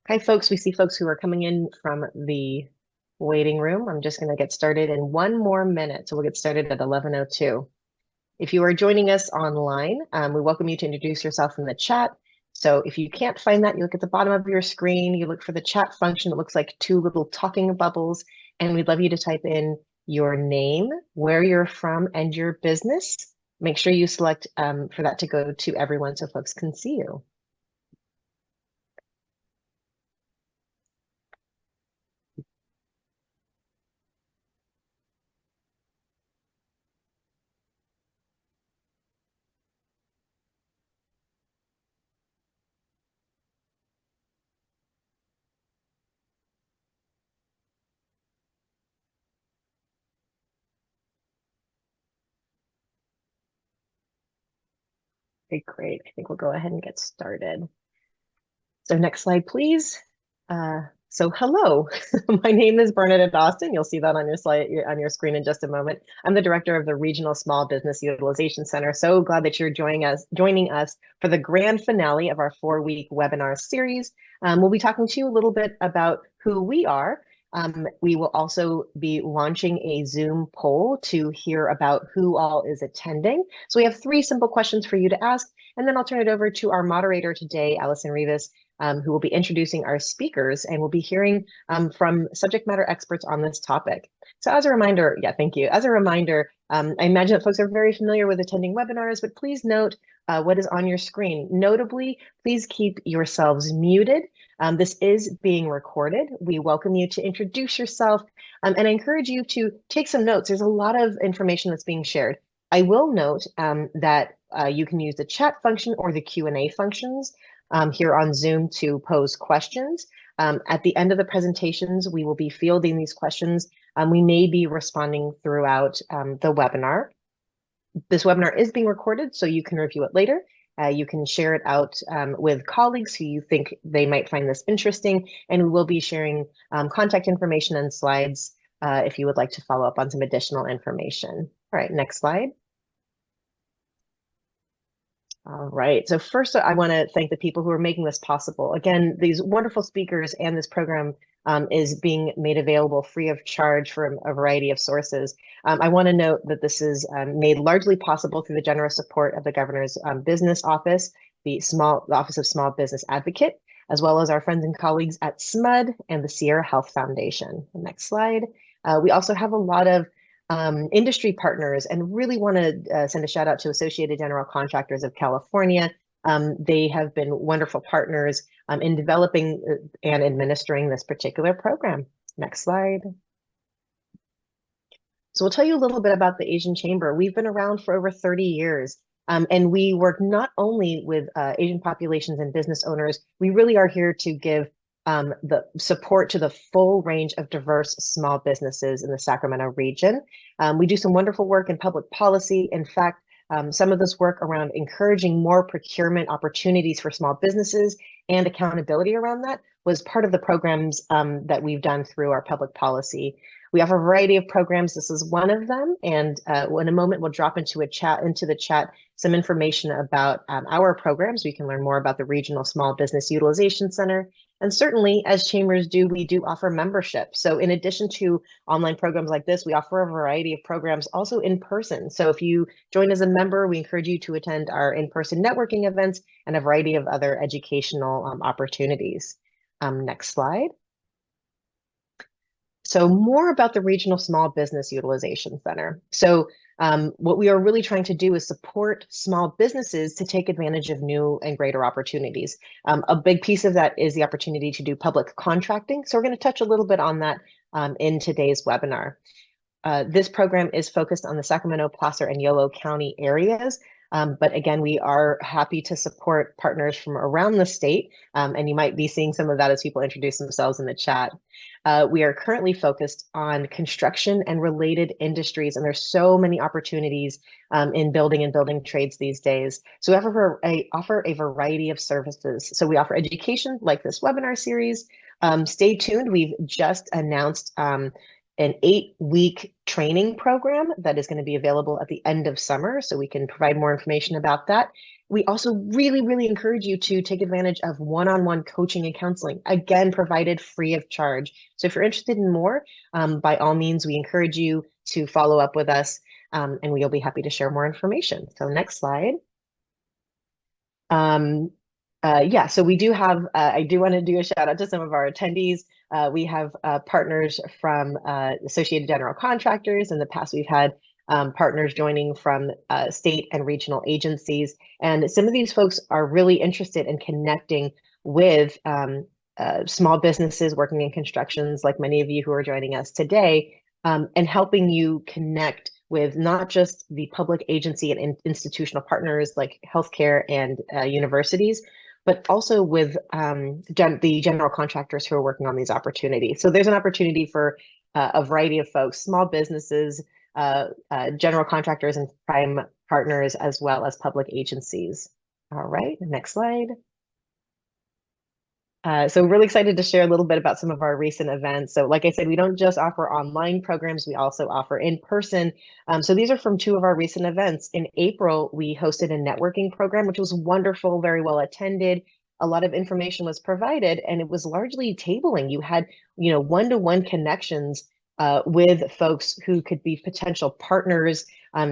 Hi, folks. We see folks who are coming in from the waiting room. I'm just going to get started in one more minute. So we'll get started at 11:02. If you are joining us online, we welcome you to introduce yourself in the chat. So if you can't find that, you look at the bottom of your screen, you look for the chat function. It looks like two little talking bubbles, and we'd love you to type in your name, where you're from, and your business. Make sure you select for that to go to everyone so folks can see you. Okay, great. I think we'll go ahead and get started. So next slide, please. So hello, my name is Bernadette Austin. You'll see that on your slide on your screen in just a moment. I'm the director of the Regional Small Business Utilization Center. So glad that you're joining us for the grand finale of our 4-week webinar series. We'll be talking to you a little bit about who we are. We will also be launching a Zoom poll to hear about who all is attending. So we have 3 simple questions for you to ask, and then I'll turn it over to our moderator today, Allison Rivas, who will be introducing our speakers, and we'll be hearing from subject matter experts on this topic. So as a reminder, thank you. As a reminder, I imagine that folks are very familiar with attending webinars, but please note what is on your screen. Notably, please keep yourselves muted. This is being recorded. We welcome you to introduce yourself, and I encourage you to take some notes. There's a lot of information that's being shared. I will note that you can use the chat function or the Q&A functions here on Zoom to pose questions. At the end of the presentations, we will be fielding these questions. We may be responding throughout the webinar. This webinar is being recorded, so you can review it later. You can share it out with colleagues who you think they might find this interesting, and we will be sharing contact information and slides if you would like to follow up on some additional information. All right, next slide. All right. So first, I want to thank the people who are making this possible. Again, these wonderful speakers and this program is being made available free of charge from a variety of sources. I want to note that this is made largely possible through the generous support of the Governor's Business Office, the Office of Small Business Advocate, as well as our friends and colleagues at SMUD and the Sierra Health Foundation. Next slide. We also have a lot of industry partners, and really want to send a shout out to Associated General Contractors of California. They have been wonderful partners in developing and administering this particular program. Next slide. So we'll tell you a little bit about the Asian Chamber. We've been around for over 30 years. And we work not only with Asian populations and business owners, we really are here to give the support to the full range of diverse small businesses in the Sacramento region. We do some wonderful work in public policy. In fact, some of this work around encouraging more procurement opportunities for small businesses and accountability around that was part of the programs that we've done through our public policy. We offer a variety of programs. This is one of them. And in a moment, we'll drop into the chat some information about our programs. We can learn more about the Regional Small Business Utilization Center. And certainly, as chambers do, we do offer membership. So in addition to online programs like this, we offer a variety of programs also in person. So if you join as a member, we encourage you to attend our in-person networking events and a variety of other educational opportunities. Next slide. So more about the Regional Small Business Utilization Center. So what we are really trying to do is support small businesses to take advantage of new and greater opportunities. A big piece of that is the opportunity to do public contracting. So we're going to touch a little bit on that in today's webinar. This program is focused on the Sacramento, Placer, and Yolo County areas. But again, we are happy to support partners from around the state, and you might be seeing some of that as people introduce themselves in the chat. We are currently focused on construction and related industries, and there's so many opportunities in building and building trades these days. So we offer a variety of services. So we offer education like this webinar series. Stay tuned. We've just announced an 8-week training program that is going to be available at the end of summer, so we can provide more information about that. We also really, really encourage you to take advantage of one-on-one coaching and counseling, again, provided free of charge. So if you're interested in more, by all means, we encourage you to follow up with us, and we'll be happy to share more information. So next slide. Yeah, so we do have, I do want to do a shout out to some of our attendees. We have partners from Associated General Contractors. In the past, we've had partners joining from state and regional agencies. And some of these folks are really interested in connecting with small businesses working in constructions, like many of you who are joining us today, and helping you connect with not just the public agency and institutional partners like healthcare and universities, but also with the general contractors who are working on these opportunities. So there's an opportunity for a variety of folks, small businesses, general contractors and prime partners, as well as public agencies. All right, next slide. So really excited to share a little bit about some of our recent events. So like I said, we don't just offer online programs, we also offer in-person. So these are from two of our recent events. In April, we hosted a networking program, which was wonderful, very well attended. A lot of information was provided, and it was largely tabling. You had, one-to-one connections with folks who could be potential partners,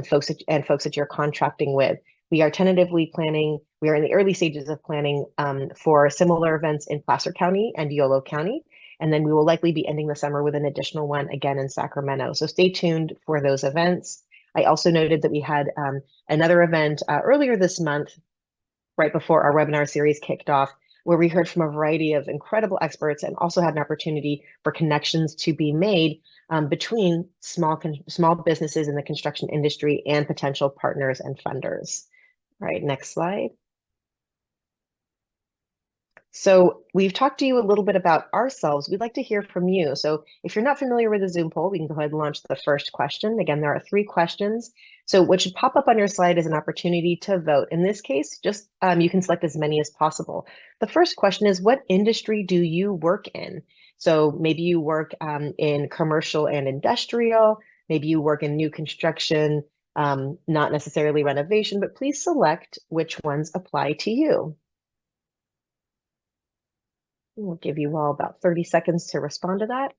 folks that you're contracting with. We are tentatively planning, we are in the early stages of planning for similar events in Placer County and Yolo County. And then we will likely be ending the summer with an additional one again in Sacramento. So stay tuned for those events. I also noted that we had another event earlier this month, right before our webinar series kicked off, where we heard from a variety of incredible experts and also had an opportunity for connections to be made between small businesses in the construction industry and potential partners and funders. All right, next slide. So we've talked to you a little bit about ourselves. We'd like to hear from you. So if you're not familiar with the Zoom poll, we can go ahead and launch the first question. Again, there are 3 questions. So what should pop up on your slide is an opportunity to vote. In this case, just you can select as many as possible. The first question is, what industry do you work in? So maybe you work in commercial and industrial, maybe you work in new construction, not necessarily renovation, but please select which ones apply to you. We'll give you all about 30 seconds to respond to that.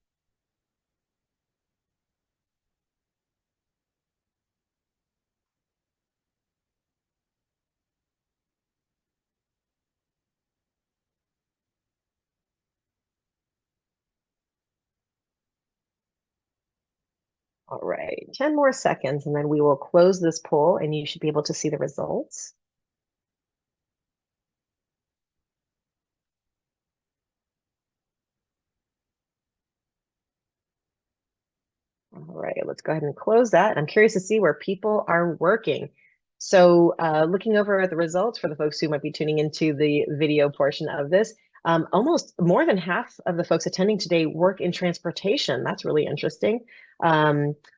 All right, 10 more seconds, and then we will close this poll, and you should be able to see the results. All right, let's go ahead and close that. I'm curious to see where people are working. So looking over at the results for the folks who might be tuning into the video portion of this, almost more than half of the folks attending today work in transportation. That's really interesting.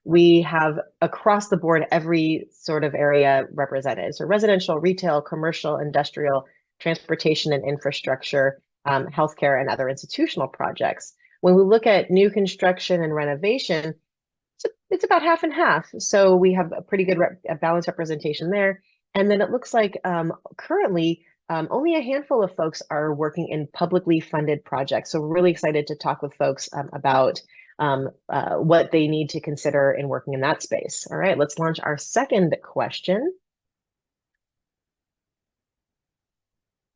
We have across the board every sort of area represented. So residential, retail, commercial, industrial, transportation and infrastructure, healthcare, and other institutional projects. When we look at new construction and renovation, it's about half and half. So we have a pretty good balanced representation there. And then it looks like currently only a handful of folks are working in publicly funded projects. So we're really excited to talk with folks about what they need to consider in working in that space. All right, let's launch our second question.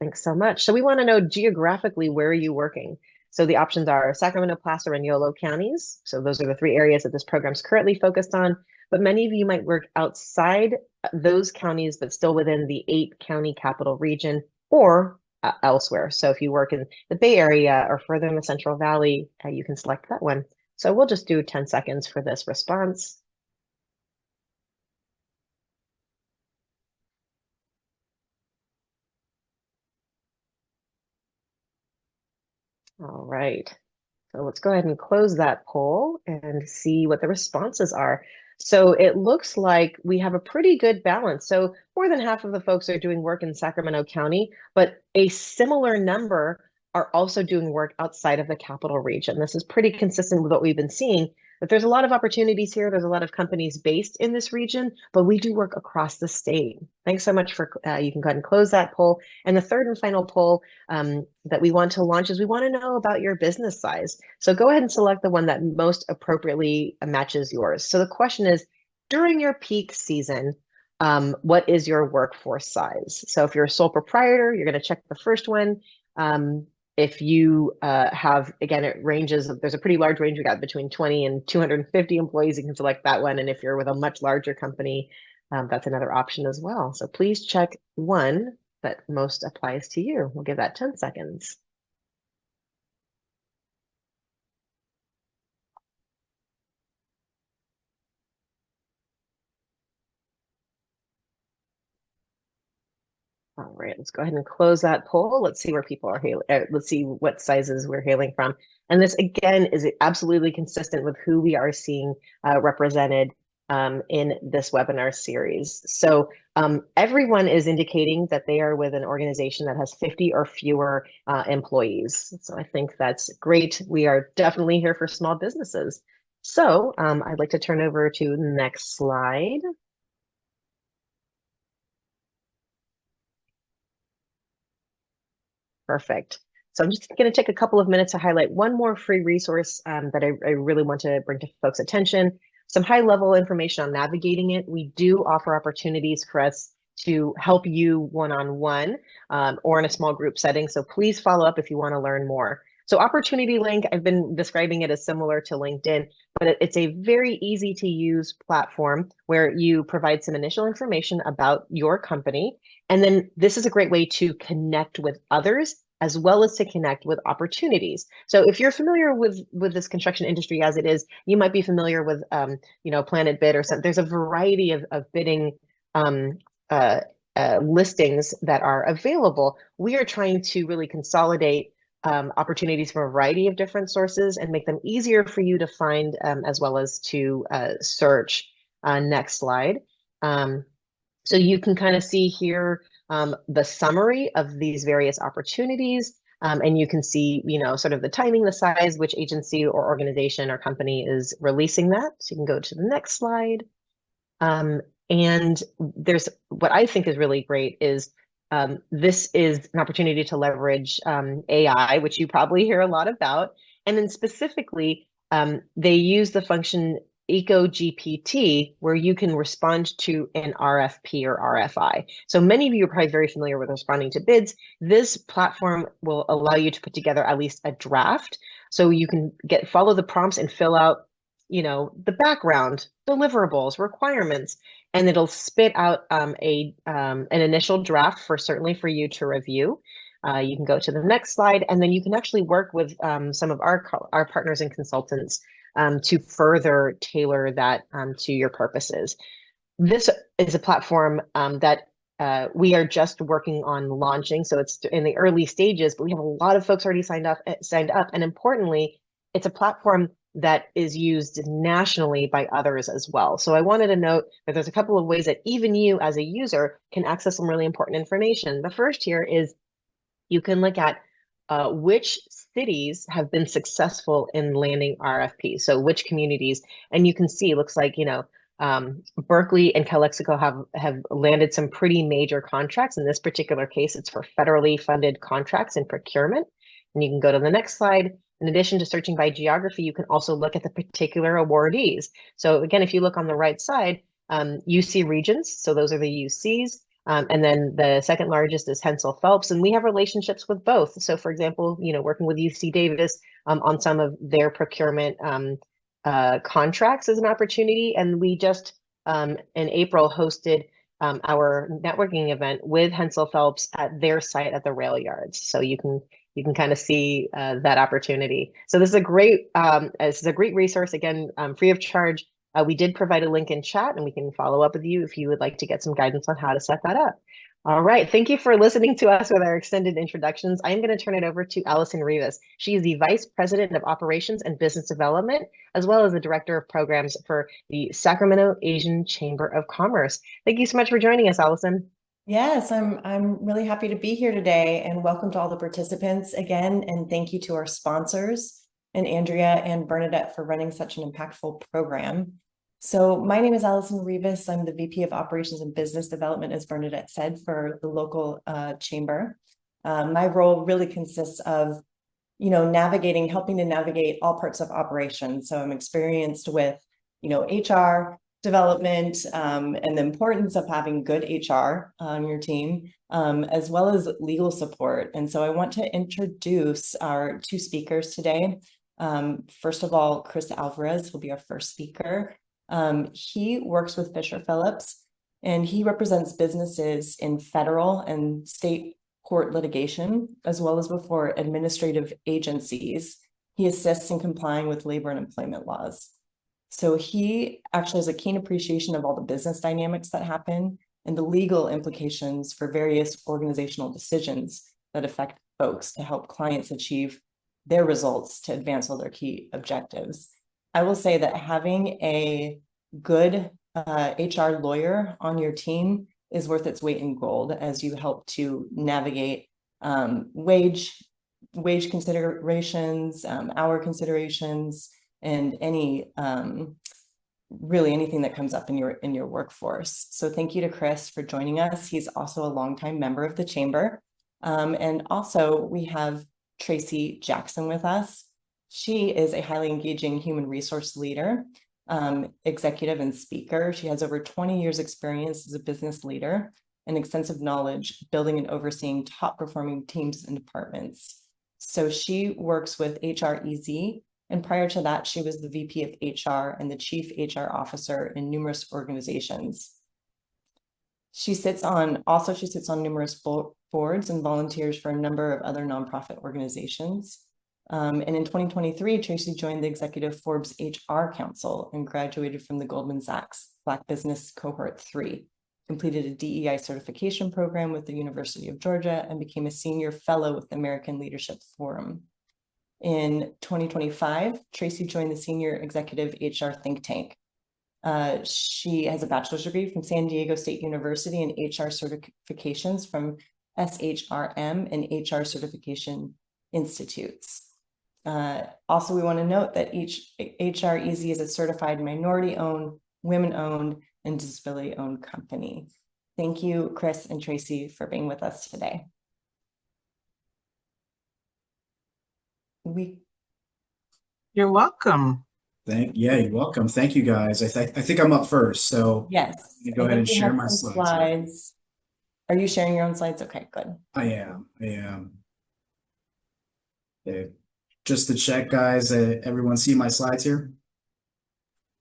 Thanks so much. So we want to know geographically, where are you working? So the options are Sacramento, Placer, and Yolo counties. So those are the 3 areas that this program is currently focused on. But many of you might work outside those counties, but still within the 8-county capital region or elsewhere. So if you work in the Bay Area or further in the Central Valley, you can select that one. So we'll just do 10 seconds for this response. All right. So let's go ahead and close that poll and see what the responses are. So it looks like we have a pretty good balance. So more than half of the folks are doing work in Sacramento County, but a similar number are also doing work outside of the capital region. This is pretty consistent with what we've been seeing, that there's a lot of opportunities here. There's a lot of companies based in this region, but we do work across the state. Thanks so much for, you can go ahead and close that poll. And the third and final poll that we want to launch is we want to know about your business size. So go ahead and select the one that most appropriately matches yours. So the question is, during your peak season, what is your workforce size? So if you're a sole proprietor, you're going to check the first one. If you have, again, it ranges, there's a pretty large range. We got between 20 and 250 employees. You can select that one. And if you're with a much larger company, that's another option as well. So please check one that most applies to you. We'll give that 10 seconds. All right, let's go ahead and close that poll. Let's see where people are hailing. Let's see what sizes we're hailing from. And this, again, is absolutely consistent with who we are seeing represented in this webinar series. So everyone is indicating that they are with an organization that has 50 or fewer employees. So I think that's great. We are definitely here for small businesses. So I'd like to turn over to the next slide. Perfect. So I'm just going to take a couple of minutes to highlight one more free resource that I really want to bring to folks' attention. Some high-level information on navigating it. We do offer opportunities for us to help you one-on-one or in a small group setting. So please follow up if you want to learn more. So Opportunity Link, I've been describing it as similar to LinkedIn, but it's a very easy to use platform where you provide some initial information about your company. And then this is a great way to connect with others as well as to connect with opportunities. So if you're familiar with this construction industry as it is, you might be familiar with Planet Bid or something. There's a variety of bidding listings that are available. We are trying to really consolidate opportunities from a variety of different sources and make them easier for you to find as well as to search. Next slide. So you can kind of see here the summary of these various opportunities, and you can see, sort of the timing, the size, which agency or organization or company is releasing that. So you can go to the next slide. And there's what I think is really great is this is an opportunity to leverage AI, which you probably hear a lot about. And then specifically, they use the function EcoGPT, where you can respond to an RFP or RFI. So many of you are probably very familiar with responding to bids. This platform will allow you to put together at least a draft. So you can follow the prompts and fill out, the background, deliverables, requirements, and it'll spit out an initial draft certainly for you to review. You can go to the next slide, and then you can actually work with some of our partners and consultants to further tailor that to your purposes. This is a platform that we are just working on launching, so it's in the early stages, but we have a lot of folks already signed up, and importantly, it's a platform that is used nationally by others as well. So I wanted to note that there's a couple of ways that even you as a user can access some really important information. The first here is you can look at which cities have been successful in landing RFPs. So which communities, and you can see, it looks like, Berkeley and Calexico have landed some pretty major contracts. In this particular case, it's for federally funded contracts and procurement. And you can go to the next slide. In addition to searching by geography, you can also look at the particular awardees. So again, if you look on the right side, UC regions, so those are the UCs. And then the second largest is Hensel Phelps, and we have relationships with both. So for example, working with UC Davis on some of their procurement contracts as an opportunity. And we just in April hosted our networking event with Hensel Phelps at their site at the rail yards. So you can kind of see that opportunity. So this is a great resource, again, free of charge. We did provide a link in chat, and we can follow up with you if you would like to get some guidance on how to set that up. All right, thank you for listening to us with our extended introductions. I'm going to turn it over to Allison Rivas. She is the Vice President of Operations and Business Development, as well as the Director of Programs for the Sacramento Asian Chamber of Commerce. Thank you so much for joining us, Allison. Yes, I'm really happy to be here today, and welcome to all the participants again, and thank you to our sponsors. and Andrea and Bernadette for running such an impactful program. So my name is Allison Rivas. I'm the VP of Operations and Business Development, as Bernadette said, for the local chamber. My role really consists of, helping to navigate all parts of operations. So I'm experienced with, HR development and the importance of having good HR on your team, as well as legal support. And so I want to introduce our two speakers today. First of all, Chris Alvarez will be our first speaker. He works with Fisher Phillips, and he represents businesses in federal and state court litigation, as well as before administrative agencies. He assists in complying with labor and employment laws. So he actually has a keen appreciation of all the business dynamics that happen and the legal implications for various organizational decisions that affect folks to help clients achieve their results to advance all their key objectives. I will say that having a good HR lawyer on your team is worth its weight in gold as you help to navigate wage considerations, hour considerations, and really anything that comes up in your workforce. So thank you to Chris for joining us. He's also a longtime member of the chamber. And also we have Tracy Jackson with us. She is a highly engaging human resource leader, executive and speaker. She has over 20 years experience as a business leader and extensive knowledge building and overseeing top performing teams and departments. So she works with HREZ, and prior to that, she was the VP of HR and the Chief HR Officer in numerous organizations. She sits on numerous boards and volunteers for a number of other nonprofit organizations. And in 2023, Tracy joined the executive Forbes HR Council and graduated from the Goldman Sachs Black Business Cohort 3, completed a DEI certification program with the University of Georgia, and became a senior fellow with the American Leadership Forum. In 2025, Tracy joined the senior executive HR think tank. She has a bachelor's degree from San Diego State University in HR certifications from SHRM and HR certification institutes. Also, we want to note that each HREZ is a certified minority-owned, women-owned, and disability-owned company. Thank you, Chris and Tracy, for being with us today. You're welcome. You're welcome. Thank you, guys. I think I'm up first, so yes, go ahead and share my slides. Are you sharing your own slides? Okay, good. I am. Okay. Just to check, guys, everyone see my slides here?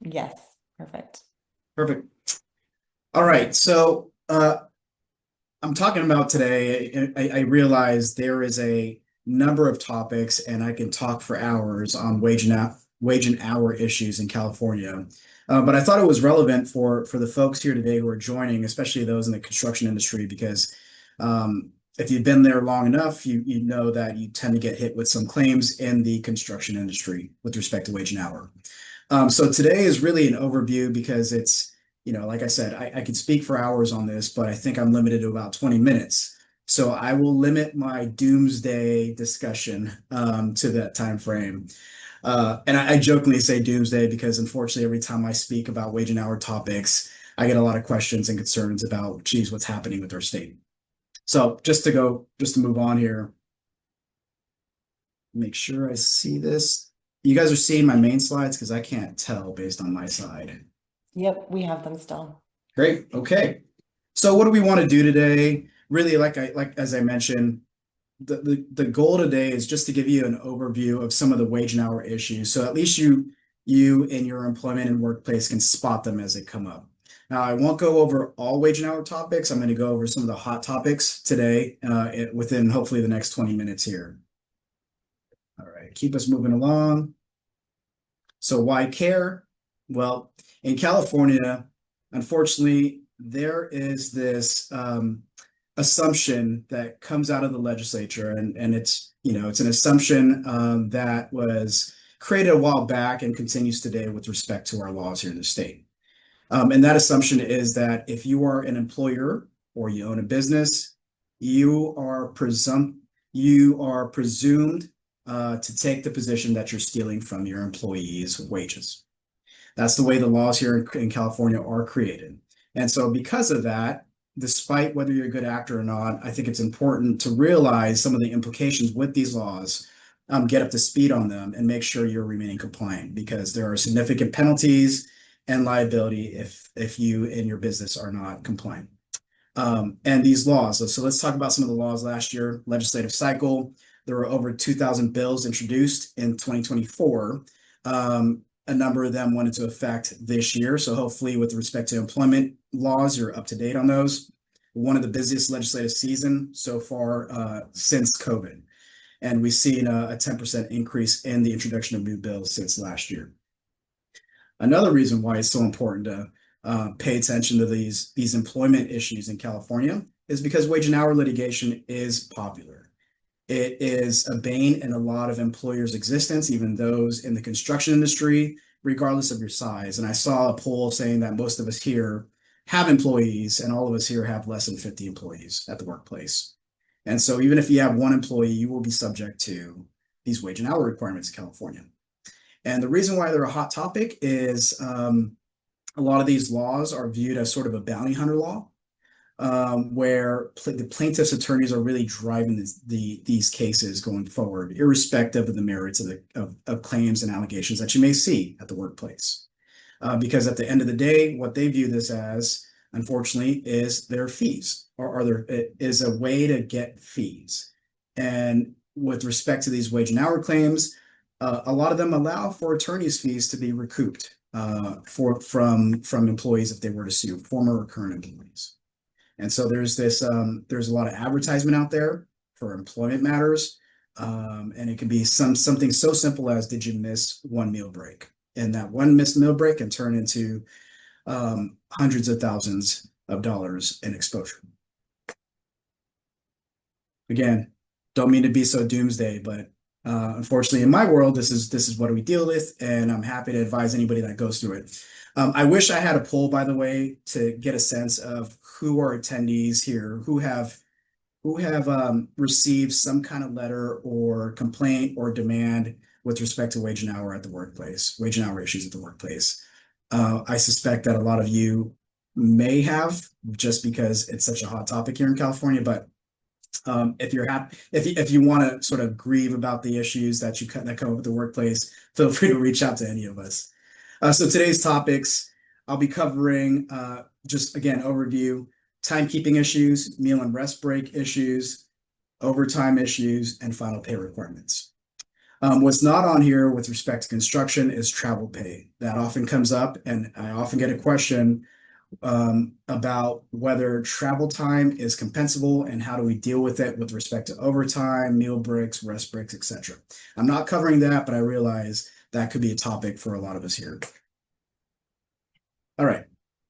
Yes, perfect. All right, so I'm talking about today. I realize there is a number of topics, and I can talk for hours on wage and hour issues in California. But I thought it was relevant for the folks here today who are joining, especially those in the construction industry, because if you've been there long enough, you know that you tend to get hit with some claims in the construction industry with respect to wage and hour. So today is really an overview because it's, like I said, I could speak for hours on this, but I think I'm limited to about 20 minutes. So I will limit my doomsday discussion to that time frame. And I jokingly say doomsday because unfortunately, every time I speak about wage and hour topics, I get a lot of questions and concerns about, geez, what's happening with our state. So just to move on here, make sure I see this. You guys are seeing my main slides because I can't tell based on my side. Yep, we have them still. Great. Okay. So what do we want to do today? Really, as I mentioned, the goal today is just to give you an overview of some of the wage and hour issues. So at least you in your employment and workplace can spot them as they come up. Now, I won't go over all wage and hour topics. I'm going to go over some of the hot topics today within hopefully the next 20 minutes here. All right, keep us moving along. So why care? Well, in California, unfortunately, there is this assumption that comes out of the legislature, and it's an assumption that was created a while back and continues today with respect to our laws here in the state. And that assumption is that if you are an employer or you own a business, you are presumed to take the position that you're stealing from your employees' wages. That's the way the laws here in California are created. And so because of that, despite whether you're a good actor or not, I think it's important to realize some of the implications with these laws, get up to speed on them and make sure you're remaining compliant, because there are significant penalties and liability if you and your business are not compliant. And these laws, so let's talk about some of the laws last year. Legislative cycle, there were over 2,000 bills introduced in 2024. A number of them went into effect this year. So hopefully with respect to employment laws, you're up to date on those. One of the busiest legislative season so far since COVID. And we've seen a 10% increase in the introduction of new bills since last year. Another reason why it's so important to pay attention to these employment issues in California is because wage and hour litigation is popular. It is a bane in a lot of employers' existence, even those in the construction industry, regardless of your size. And I saw a poll saying that most of us here have employees, and all of us here have less than 50 employees at the workplace. And so even if you have one employee, you will be subject to these wage and hour requirements in California. And the reason why they're a hot topic is a lot of these laws are viewed as sort of a bounty hunter law, where the plaintiff's attorneys are really driving these cases going forward, irrespective of the merits of claims and allegations that you may see at the workplace. Because at the end of the day, what they view this as, unfortunately, is their fees, or it is a way to get fees. And with respect to these wage and hour claims, a lot of them allow for attorney's fees to be recouped from employees if they were to sue, former or current employees. And so there's a lot of advertisement out there for employment matters. And it can be something so simple as, did you miss one meal break? And that one missed meal break can turn into hundreds of thousands of dollars in exposure. Again, don't mean to be so doomsday, but unfortunately in my world, this is what we deal with, and I'm happy to advise anybody that goes through it. I wish I had a poll, by the way, to get a sense of who are attendees here, who have received some kind of letter or complaint or demand with respect to wage and hour at the workplace, wage and hour issues at the workplace. I suspect that a lot of you may have, just because it's such a hot topic here in California. But if you're happy, if you want to sort of grieve about the issues that come up with the workplace, feel free to reach out to any of us. So today's topics, I'll be covering just again overview, timekeeping issues, meal and rest break issues, overtime issues, and final pay requirements. What's not on here with respect to construction is travel pay. That often comes up, and I often get a question about whether travel time is compensable and how do we deal with it with respect to overtime, meal breaks, rest breaks, etc. I'm not covering that, but I realize that could be a topic for a lot of us here. All right,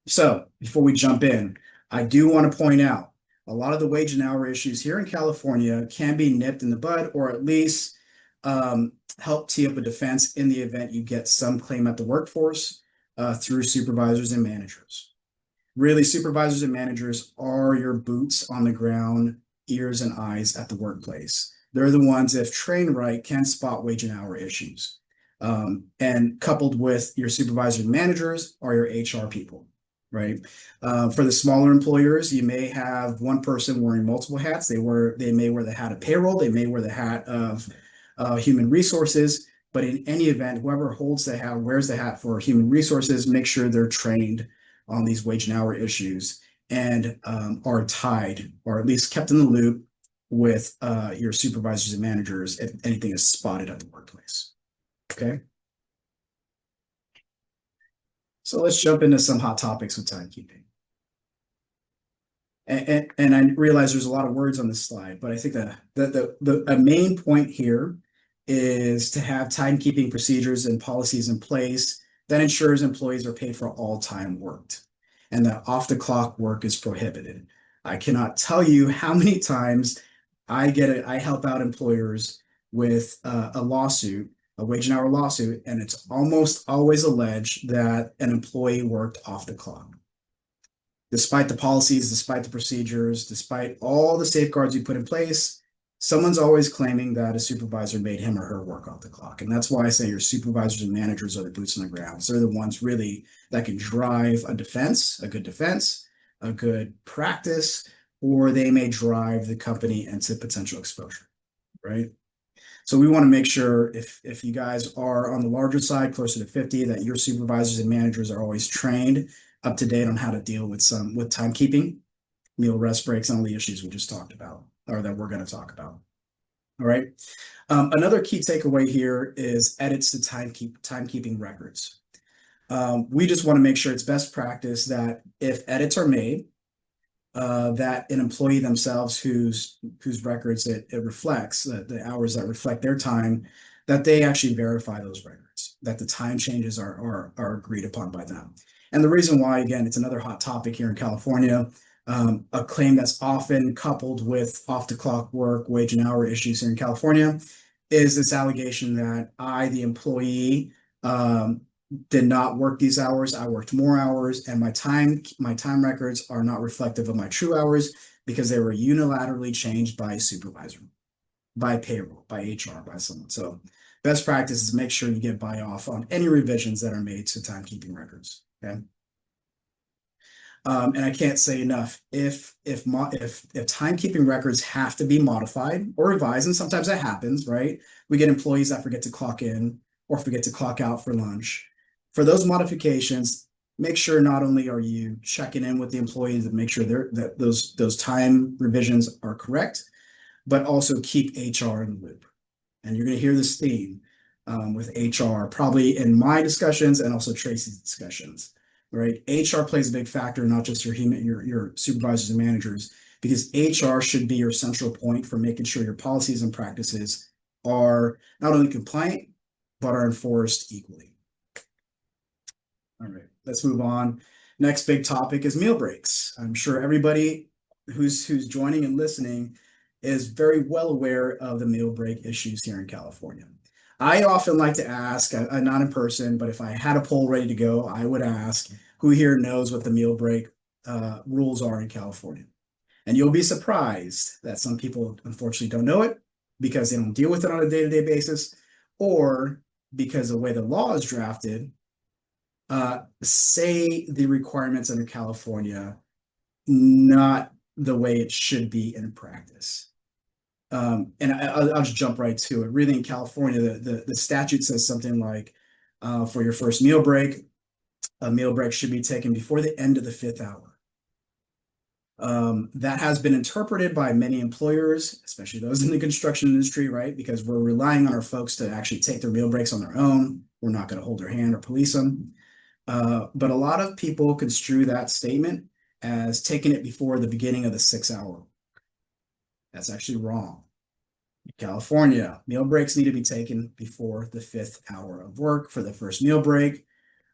so before we jump in, I do want to point out a lot of the wage and hour issues here in California can be nipped in the bud, or at least help tee up a defense in the event you get some claim at the workforce through supervisors and managers. Really, supervisors and managers are your boots on the ground, ears and eyes at the workplace. They're the ones, if trained right, can spot wage and hour issues. And coupled with your supervisors and managers are your HR people, right? For the smaller employers, you may have one person wearing multiple hats. They may wear the hat of payroll, they may wear the hat of human resources, but in any event, whoever holds the hat, wears the hat for human resources, make sure they're trained on these wage and hour issues and are tied, or at least kept in the loop with your supervisors and managers if anything is spotted at the workplace. Okay. So let's jump into some hot topics with timekeeping. And I realize there's a lot of words on this slide, but I think the main point here is to have timekeeping procedures and policies in place that ensures employees are paid for all time worked and that off the clock work is prohibited. I cannot tell you how many times I help out employers with a lawsuit, a wage and hour lawsuit, and it's almost always alleged that an employee worked off the clock. Despite the policies, despite the procedures, despite all the safeguards you put in place, someone's always claiming that a supervisor made him or her work off the clock. And that's why I say your supervisors and managers are the boots on the ground. So they're the ones really that can drive a good defense, a good practice, or they may drive the company into potential exposure, right? So we want to make sure if you guys are on the larger side, closer to 50, that your supervisors and managers are always trained up to date on how to deal with timekeeping, meal rest breaks, and all the issues we just talked about, or that we're going to talk about. All right. Another key takeaway here is edits to timekeeping records. We just want to make sure it's best practice that if edits are made, that an employee themselves whose records it reflects, the hours that reflect their time, that they actually verify those records, that the time changes are agreed upon by them. And the reason why, again, it's another hot topic here in California, a claim that's often coupled with off-the-clock work, wage and hour issues here in California, is this allegation that I, the employee, did not work these hours. I worked more hours, and my time records are not reflective of my true hours because they were unilaterally changed by a supervisor, by payroll, by HR, by someone. So best practice is make sure you get buy-off on any revisions that are made to timekeeping records. Okay. And I can't say enough, if timekeeping records have to be modified or revised, and sometimes that happens, right? We get employees that forget to clock in or forget to clock out for lunch. For those modifications, make sure not only are you checking in with the employees to make sure that those time revisions are correct, but also keep HR in the loop. And you're going to hear this theme with HR, probably in my discussions and also Tracy's discussions, right? HR plays a big factor, not just your supervisors and managers, because HR should be your central point for making sure your policies and practices are not only compliant, but are enforced equally. All right, let's move on. Next big topic is meal breaks. I'm sure everybody who's joining and listening is very well aware of the meal break issues here in California. I often like to ask, not in person, but if I had a poll ready to go, I would ask who here knows what the meal break rules are in California. And you'll be surprised that some people unfortunately don't know it because they don't deal with it on a day-to-day basis, or because the way the law is drafted, say the requirements under California, not the way it should be in practice. And I'll just jump right to it. Really, in California, the statute says something like, for your first meal break, a meal break should be taken before the end of the 5th hour. That has been interpreted by many employers, especially those in the construction industry, right? Because we're relying on our folks to actually take their meal breaks on their own. We're not going to hold their hand or police them. But a lot of people construe that statement as taking it before the beginning of the 6th hour. That's actually wrong. In California, meal breaks need to be taken before the 5th hour of work for the first meal break.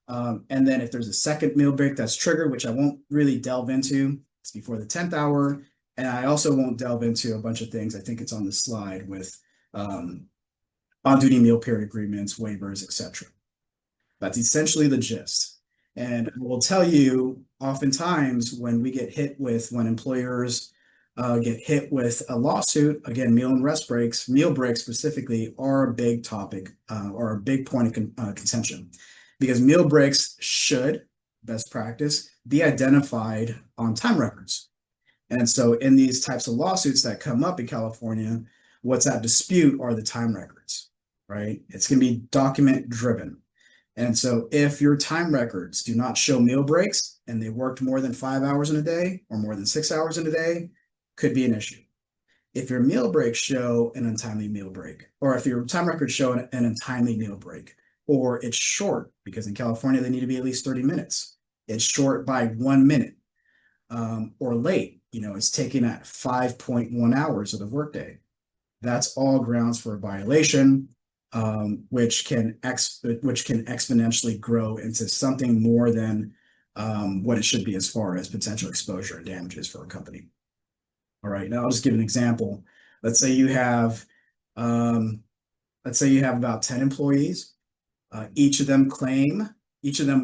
And then if there's a second meal break that's triggered, which I won't really delve into, it's before the 10th hour. And I also won't delve into a bunch of things. I think it's on the slide with on-duty meal period agreements, waivers, etc. That's essentially the gist. And I will tell you, oftentimes when we get hit with, when employers get hit with a lawsuit, again, meal breaks specifically are a big topic or a big point of contention, because meal breaks should, best practice, be identified on time records. And so in these types of lawsuits that come up in California, what's at dispute are the time records, right? It's going to be document driven. And so if your time records do not show meal breaks and they worked more than 5 hours in a day or more than 6 hours in a day, could be an issue. If your meal breaks show an untimely meal break, or if your time records show an untimely meal break, or it's short, because in California they need to be at least 30 minutes. It's short by 1 minute, or late, it's taken at 5.1 hours of the workday. That's all grounds for a violation, which can exponentially grow into something more than what it should be as far as potential exposure and damages for a company. All right, now I'll just give an example. Let's say you have about 10 employees. Each of them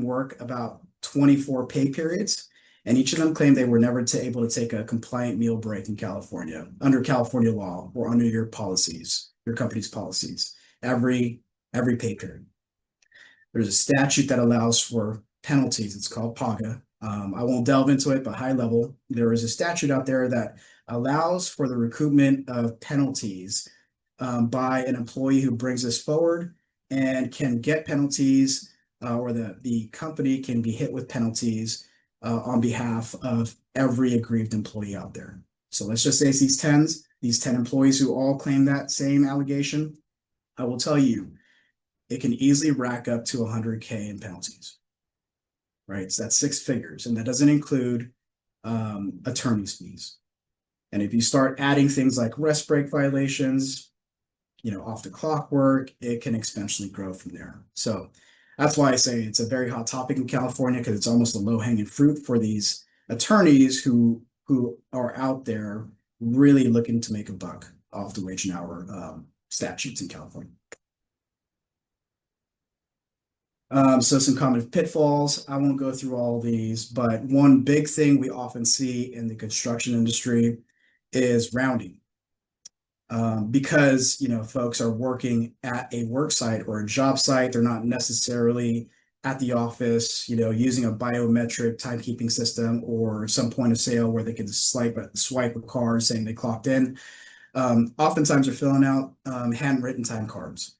work about 24 pay periods, And each of them claimed they were never able to take a compliant meal break in California, under California law or under your policies, your company's policies, every pay period. There's a statute that allows for penalties. It's called PAGA. I won't delve into it, but high level, there is a statute out there that allows for the recoupment of penalties by an employee who brings this forward and can get penalties, or the company can be hit with penalties on behalf of every aggrieved employee out there. So let's just say it's these 10 employees who all claim that same allegation. I will tell you, it can easily rack up to 100K in penalties, right? So that's 6 figures, and that doesn't include attorney's fees. And if you start adding things like rest break violations, off the clock work, it can exponentially grow from there. So that's why I say it's a very hot topic in California, because it's almost a low-hanging fruit for these attorneys who are out there really looking to make a buck off the wage and hour statutes in California. So some common pitfalls. I won't go through all these, but one big thing we often see in the construction industry is rounding. Because folks are working at a work site or a job site, they're not necessarily at the office, using a biometric timekeeping system or some point of sale where they can swipe a card saying they clocked in. Oftentimes they're filling out handwritten time cards.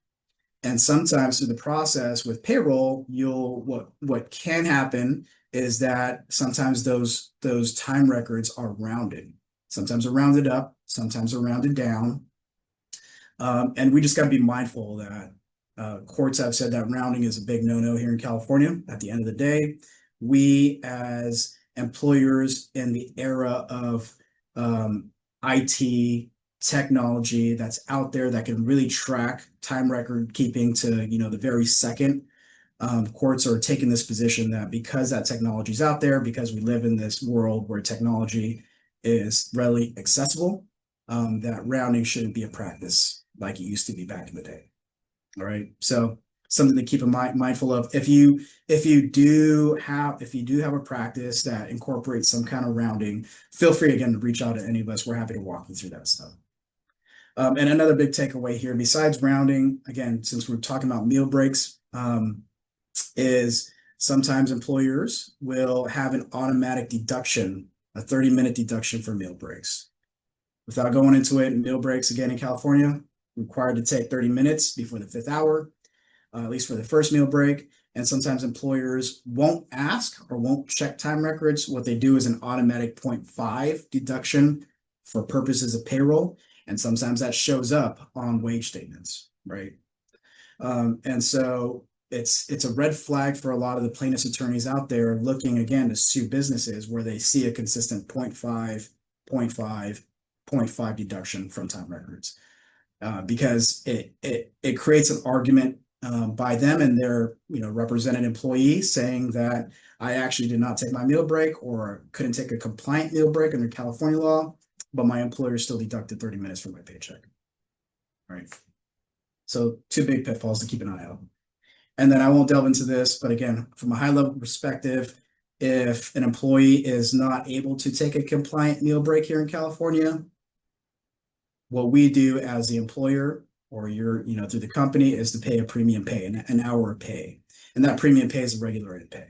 And sometimes through the process with payroll, what can happen is that sometimes those time records are rounded. Sometimes they're rounded up, sometimes they're rounded down. And we just got to be mindful that courts have said that rounding is a big no-no here in California. At the end of the day, we as employers in the era of IT technology that's out there that can really track time record keeping to the very second, courts are taking this position that because that technology is out there, because we live in this world where technology is readily accessible, that rounding shouldn't be a practice like it used to be back in the day. All right, so something to keep in mindful of. If you do have a practice that incorporates some kind of rounding, feel free again to reach out to any of us. We're happy to walk you through that stuff. And another big takeaway here, besides rounding, again, since we're talking about meal breaks, is sometimes employers will have an automatic deduction, a 30-minute deduction for meal breaks. Without going into it, meal breaks, again, in California, required to take 30 minutes before the 5th hour, at least for the first meal break. And sometimes employers won't ask or won't check time records. What they do is an automatic 0.5 deduction for purposes of payroll. And sometimes that shows up on wage statements, right? And so it's a red flag for a lot of the plaintiffs' attorneys out there looking, again, to sue businesses where they see a consistent 0.5, 0.5, 0.5 deduction from time records, because it creates an argument by them and their represented employee saying that I actually did not take my meal break or couldn't take a compliant meal break under California law, but my employer still deducted 30 minutes from my paycheck. Right. So 2 big pitfalls to keep an eye out. And then I won't delve into this, but again, from a high level perspective, if an employee is not able to take a compliant meal break here in California, what we do as the employer or through the company is to pay a premium pay, an hour of pay. And that premium pay is a regular rate of pay.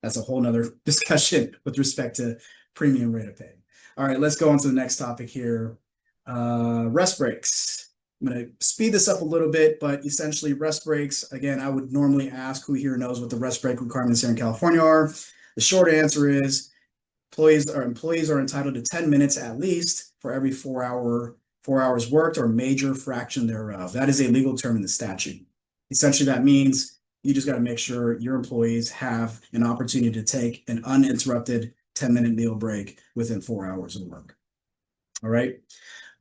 That's a whole nother discussion with respect to premium rate of pay. All right, let's go on to the next topic here. Rest breaks. I'm going to speed this up a little bit, but essentially rest breaks, again, I would normally ask who here knows what the rest break requirements here in California are. The short answer is employees are entitled to 10 minutes at least for every 4 hours worked or major fraction thereof. That is a legal term in the statute. Essentially, that means you just got to make sure your employees have an opportunity to take an uninterrupted 10-minute meal break within 4 hours of work. All right.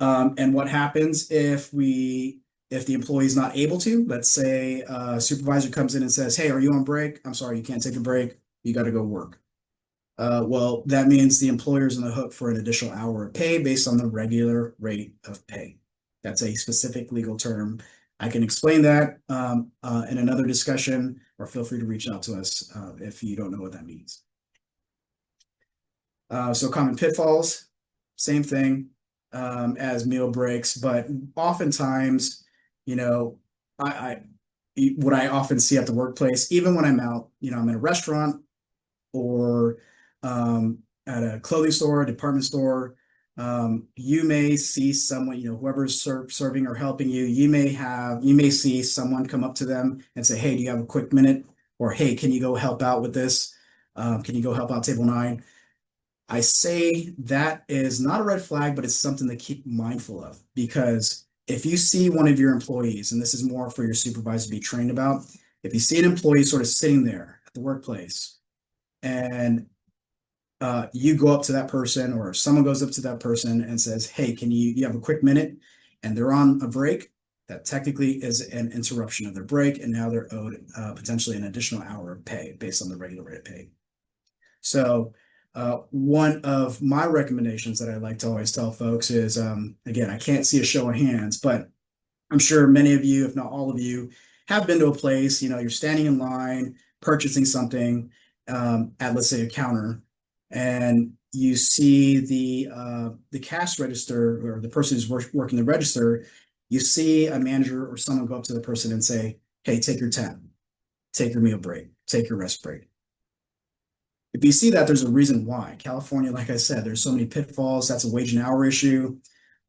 And what happens if the employee is not able to? Let's say a supervisor comes in and says, hey, are you on break? I'm sorry, you can't take a break. You got to go work. Well, that means the employer is on the hook for an additional hour of pay based on the regular rate of pay. That's a specific legal term. I can explain that in another discussion, or feel free to reach out to us if you don't know what that means. So common pitfalls, same thing as meal breaks, but oftentimes, you know, I what I often see at the workplace, even when I'm out, I'm in a restaurant or at a clothing store, department store, you may see someone, whoever's serving or helping you, you may see someone come up to them and say, hey, do you have a quick minute? Or, hey, can you go help out with this? Can you go help out table 9? I say that is not a red flag, but it's something to keep mindful of, because if you see one of your employees, and this is more for your supervisor to be trained about, if you see an employee sort of sitting there at the workplace and you go up to that person, or someone goes up to that person and says, hey, you have a quick minute, and they're on a break, that technically is an interruption of their break, and now they're owed potentially an additional hour of pay based on the regular rate of pay. So one of my recommendations that I like to always tell folks is, again, I can't see a show of hands, but I'm sure many of you, if not all of you, have been to a place, you're standing in line, purchasing something at, let's say, a counter, and you see the cash register, or the person who's working the register, you see a manager or someone go up to the person and say, hey, take your tab, take your meal break, take your rest break. If you see that, there's a reason why. California, like I said, there's so many pitfalls. That's a wage and hour issue.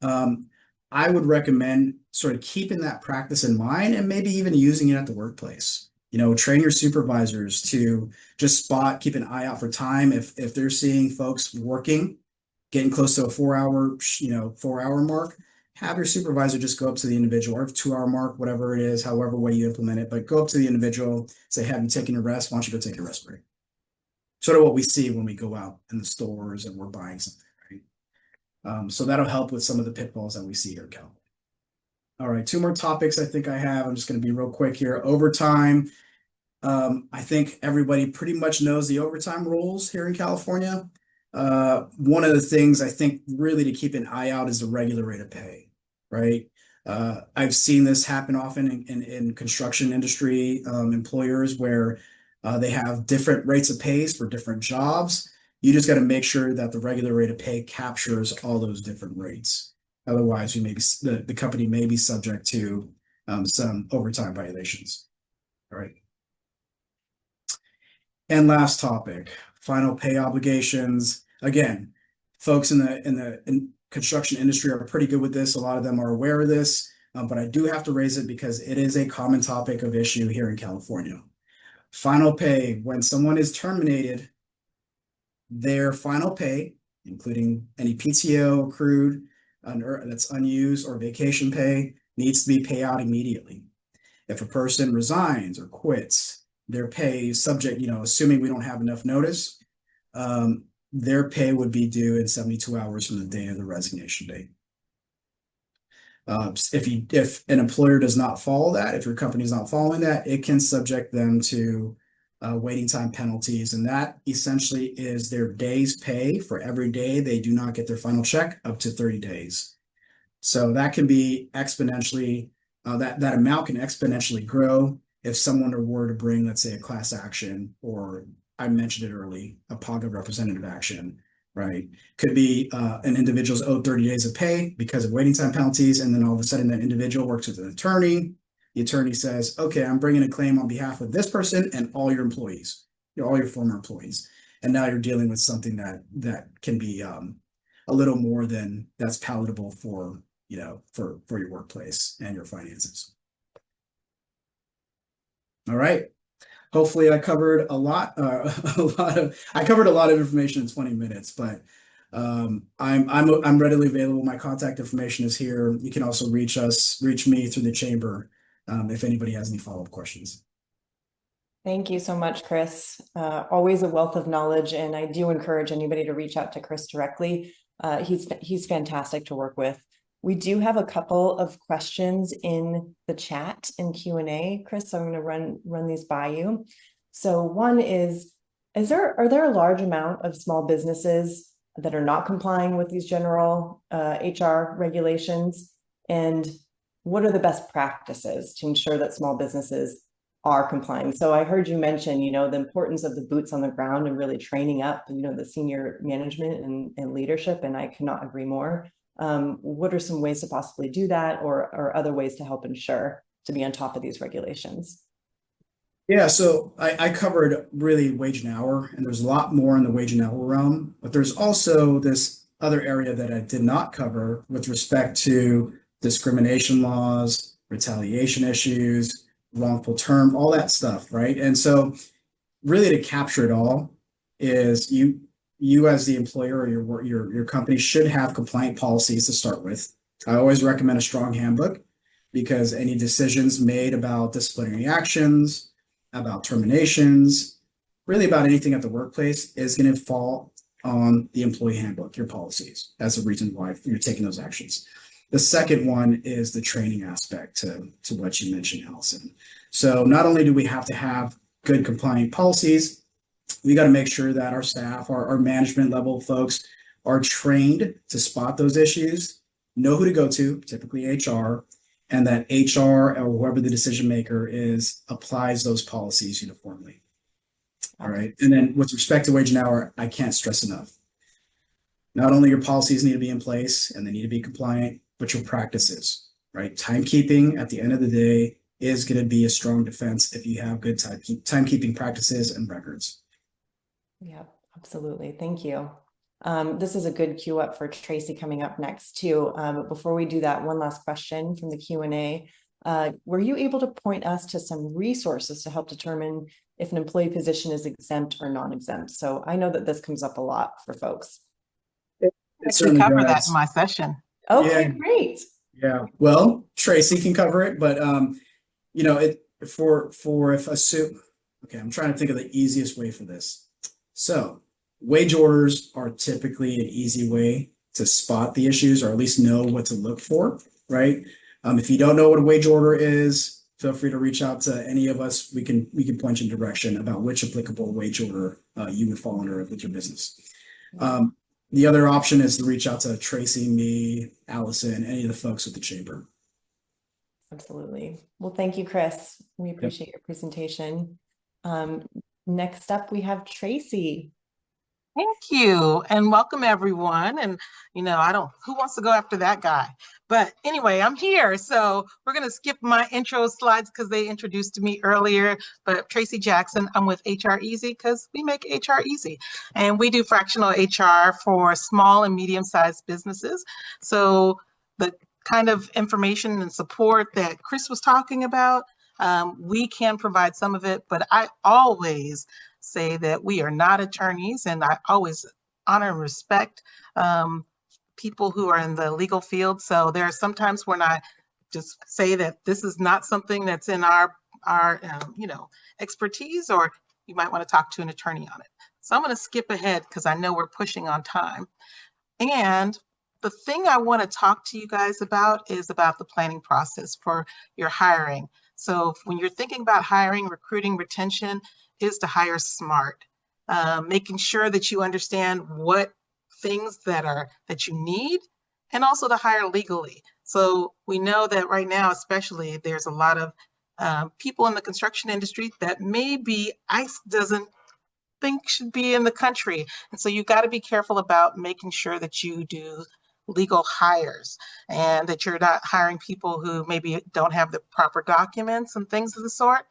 I would recommend sort of keeping that practice in mind, and maybe even using it at the workplace. Train your supervisors to just keep an eye out for time. If they're seeing folks working, getting close to a 4-hour mark, have your supervisor just go up to the individual, or 2-hour mark, whatever it is, however way you implement it, but go up to the individual, say, have you taken a rest? Why don't you go take a rest break? Sort of what we see when we go out in the stores and we're buying something, right? So that'll help with some of the pitfalls that we see here in California. All right, 2 more topics I think I have. I'm just going to be real quick here. Overtime. I think everybody pretty much knows the overtime rules here in California. One of the things I think really to keep an eye out is the regular rate of pay, right? I've seen this happen often in construction industry employers where they have different rates of pays for different jobs. You just got to make sure that the regular rate of pay captures all those different rates. Otherwise, the company may be subject to some overtime violations. All right. And last topic, final pay obligations. Again, folks in the construction industry are pretty good with this. A lot of them are aware of this, but I do have to raise it because it is a common topic of issue here in California. Final pay, when someone is terminated, their final pay, including any PTO accrued that's unused or vacation pay, needs to be paid out immediately. If a person resigns or quits, their pay is subject, assuming we don't have enough notice, their pay would be due in 72 hours from the day of the resignation date. If an employer does not follow that, if your company is not following that, it can subject them to waiting time penalties, and that essentially is their day's pay for every day they do not get their final check, up to 30 days. So that can be exponentially, that amount can exponentially grow if someone were to bring, let's say, a class action, or I mentioned it early, a PAGA representative action, right? Could be an individual's owed 30 days of pay because of waiting time penalties, and then all of a sudden that individual works with an attorney. The attorney says, okay, I'm bringing a claim on behalf of this person and all your employees, all your former employees. And now you're dealing with something that can be a little more than that's palatable for your workplace and your finances. All right. Hopefully I covered a lot of information in 20 minutes, but I'm readily available. My contact information is here. You can also reach me through the chamber if anybody has any follow-up questions. Thank you so much, Chris. Always a wealth of knowledge, and I do encourage anybody to reach out to Chris directly. He's fantastic to work with. We do have a couple of questions in the chat in Q&A, Chris, so I'm going to run these by you. So one is are there a large amount of small businesses that are not complying with these general HR regulations? And what are the best practices to ensure that small businesses are complying. So I heard you mention, you know, the importance of the boots on the ground and really training up, you know, the senior management and leadership. And I cannot agree more. What are some ways to possibly do that, or other ways to help ensure to be on top of these regulations? Yeah, so I covered really wage and hour, and there's a lot more in the wage and hour realm, but there's also this other area that I did not cover with respect to discrimination laws, retaliation issues, wrongful term, all that stuff, right? And so really to capture it all is you as the employer or your company should have compliant policies to start with. I always recommend a strong handbook because any decisions made about disciplinary actions, about terminations, really about anything at the workplace is going to fall on the employee handbook, your policies. That's the reason why you're taking those actions. The second one is the training aspect to what you mentioned, Allison. So not only do we have to have good compliant policies, we got to make sure that our staff, our management level folks are trained to spot those issues, know who to go to, typically HR, and that HR or whoever the decision maker is applies those policies uniformly. All right. And then with respect to wage and hour, I can't stress enough. Not only your policies need to be in place and they need to be compliant, but your practices, right? Timekeeping at the end of the day is going to be a strong defense if you have good timekeeping practices and records. Yeah, absolutely. Thank you. This is a good cue up for Tracy coming up next too. But before we do that, one last question from the Q&A. Were you able to point us to some resources to help determine if an employee position is exempt or non-exempt? So I know that this comes up a lot for folks. It I certainly cover does. that in my session. Okay, Yeah. great. Yeah. Well, Tracy can cover it, but you know, it for if a suit. Okay, I'm trying to think of the easiest way for this. So wage orders are typically an easy way to spot the issues or at least know what to look for, right? If you don't know what a wage order is, feel free to reach out to any of us. We can point you in direction about which applicable wage order you would fall under with your business. The other option is to reach out to Tracy, me, Allison, any of the folks with the chamber. Absolutely. Well, thank you, Chris. We appreciate your presentation. Next up, we have Tracy. Thank you, and welcome everyone. And you know, who wants to go after that guy? But anyway, I'm here. So we're going to skip my intro slides because they introduced me earlier. But Tracy Jackson, I'm with HR Easy because we make HR easy. And we do fractional HR for small and medium-sized businesses. So the kind of information and support that Chris was talking about, we can provide some of it, but I always say that we are not attorneys, and I always honor and respect people who are in the legal field. So there are sometimes when I just say that this is not something that's in our you know, expertise, or you might want to talk to an attorney on it. So I'm going to skip ahead because I know we're pushing on time. And the thing I want to talk to you guys about is about the planning process for your hiring. So when you're thinking about hiring, recruiting, retention, is to hire smart, making sure that you understand what things that you need, and also to hire legally. So we know that right now, especially, there's a lot of people in the construction industry that maybe ICE doesn't think should be in the country. And so you got to be careful about making sure that you do legal hires and that you're not hiring people who maybe don't have the proper documents and things of the sort.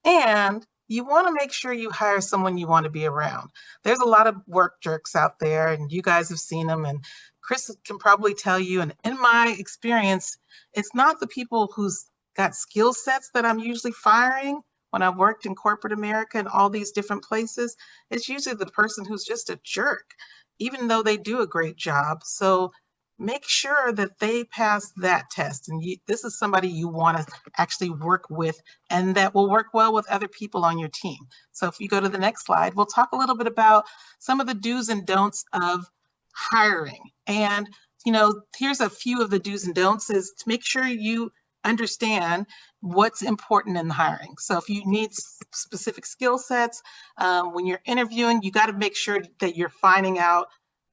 And you want to make sure you hire someone you want to be around. There's a lot of work jerks out there, and you guys have seen them, and Chris can probably tell you, and in my experience, it's not the people who's got skill sets that I'm usually firing when I've worked in corporate America and all these different places. It's usually the person who's just a jerk, even though they do a great job. So make sure that they pass that test. And this is somebody you want to actually work with and that will work well with other people on your team. So if you go to the next slide, we'll talk a little bit about some of the do's and don'ts of hiring. And, you know, here's a few of the do's and don'ts is to make sure you understand what's important in the hiring. So if you need specific skill sets, when you're interviewing, you got to make sure that you're finding out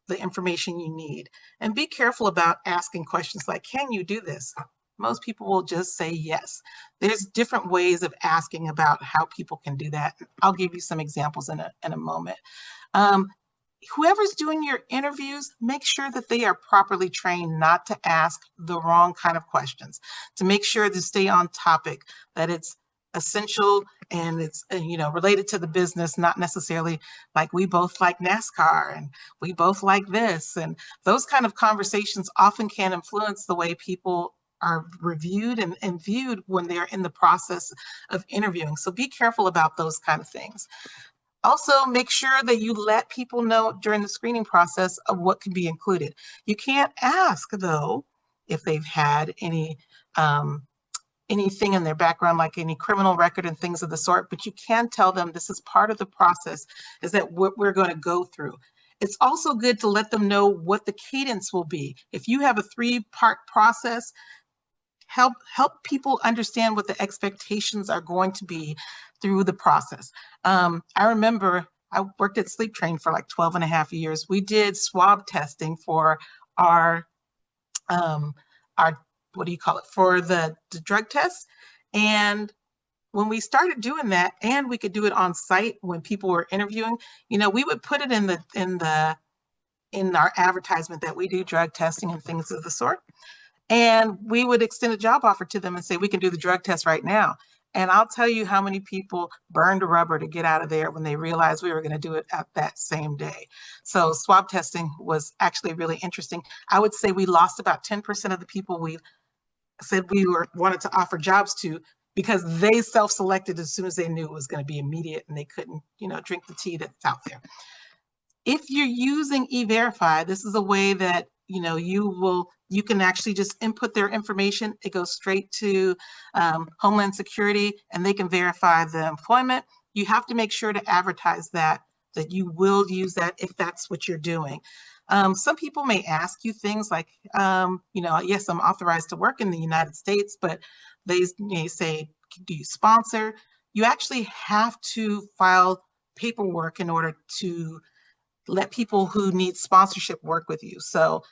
the information you need. And be careful about asking questions like, can you do this? most people will just say yes. There's different ways of asking about how people can do that. I'll give you some examples in a moment. Whoever's doing your interviews, make sure that they are properly trained not to ask the wrong kind of questions, to make sure to stay on topic, that it's essential and it's related to the business, not necessarily like we both like NASCAR and we both like this. And those kind of conversations often can influence the way people are reviewed and viewed when they're in the process of interviewing. So be careful about those kind of things. Also, make sure that you let people know during the screening process of what can be included. You can't ask, though, if they've had anything in their background, like any criminal record and things of the sort, but you can tell them this is part of the process, is that what we're going to go through. It's also good to let them know what the cadence will be. If you have a 3-part process, help people understand what the expectations are going to be through the process. I remember I worked at Sleep Train for like 12 and a half years. We did swab testing for our what do you call it, for the drug tests. And when we started doing that, and we could do it on site when people were interviewing, we would put it in our advertisement that we do drug testing and things of the sort. And we would extend a job offer to them and say, we can do the drug test right now. And I'll tell you how many people burned rubber to get out of there when they realized we were going to do it at that same day. So swab testing was actually really interesting. I would say we lost about 10% of the people we said we wanted to offer jobs to, because they self-selected as soon as they knew it was going to be immediate and they couldn't, drink the tea that's out there. If you're using E-Verify, this is a way that you can actually just input their information. It goes straight to Homeland Security and they can verify the employment. You have to make sure to advertise that you will use that if that's what you're doing. Some people may ask you things like, yes, I'm authorized to work in the United States, but they may say, do you sponsor? You actually have to file paperwork in order to let people who need sponsorship work with you. So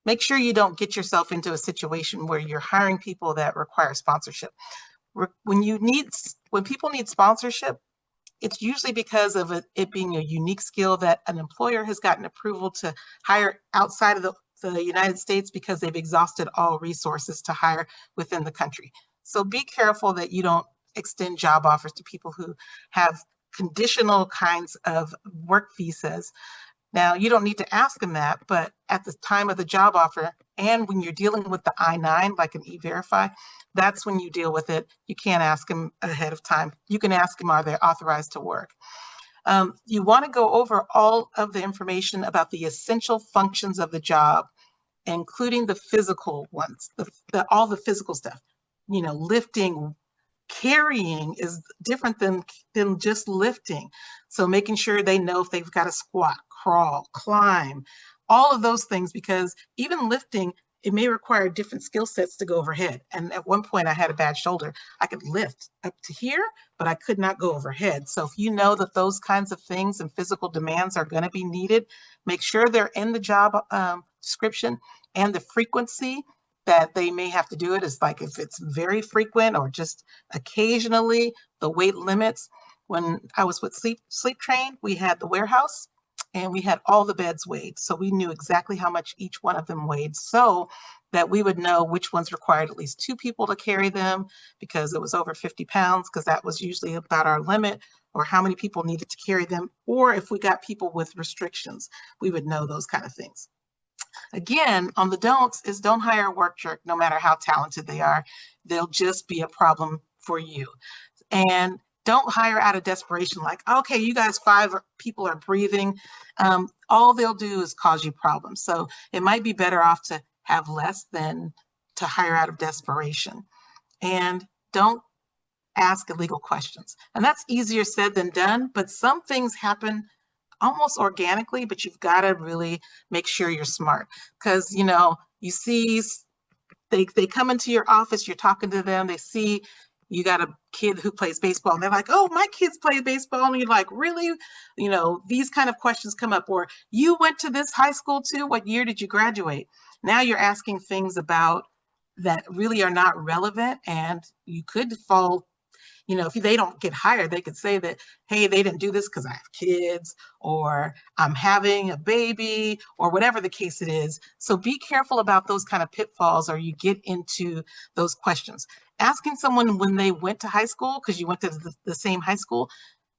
make sure you don't get yourself into a situation where you're hiring people that require sponsorship. When people need sponsorship, it's usually because of it being a unique skill that an employer has gotten approval to hire outside of the United States because they've exhausted all resources to hire within the country. So be careful that you don't extend job offers to people who have conditional kinds of work visas. Now, you don't need to ask them that, but at the time of the job offer and when you're dealing with the I-9, like an E-Verify, that's when you deal with it. You can't ask them ahead of time. You can ask them, are they authorized to work? You want to go over all of the information about the essential functions of the job, including the physical ones, all the physical stuff. Lifting, carrying is different than just lifting. So making sure they know if they've got to squat, crawl, climb, all of those things, because even lifting, it may require different skill sets to go overhead. And at one point I had a bad shoulder. I could lift up to here, but I could not go overhead. So if you know that those kinds of things and physical demands are going to be needed, make sure they're in the job description, and the frequency that they may have to do it is like if it's very frequent or just occasionally, the weight limits. When I was with Sleep Train, we had the warehouse and we had all the beds weighed. So we knew exactly how much each one of them weighed so that we would know which ones required at least 2 people to carry them because it was over 50 pounds, because that was usually about our limit, or how many people needed to carry them. Or if we got people with restrictions, we would know those kind of things. Again, on the don'ts is don't hire a work jerk, no matter how talented they are. They'll just be a problem for you. And don't hire out of desperation, like, okay, you guys 5 people are breathing. All they'll do is cause you problems. So it might be better off to have less than to hire out of desperation. And don't ask illegal questions. And that's easier said than done, but some things happen almost organically, but you've got to really make sure you're smart, because you see they come into your office, you're talking to them, they see you got a kid who plays baseball and they're like, oh, my kids play baseball, and you're like, really? These kind of questions come up. Or you went to this high school too, what year did you graduate? Now you're asking things about that really are not relevant, and you could fall, you know, if they don't get hired, they could say that, hey, they didn't do this because I have kids, or I'm having a baby, or whatever the case it is. So be careful about those kind of pitfalls, or you get into those questions. Asking someone when they went to high school, because you went to the same high school,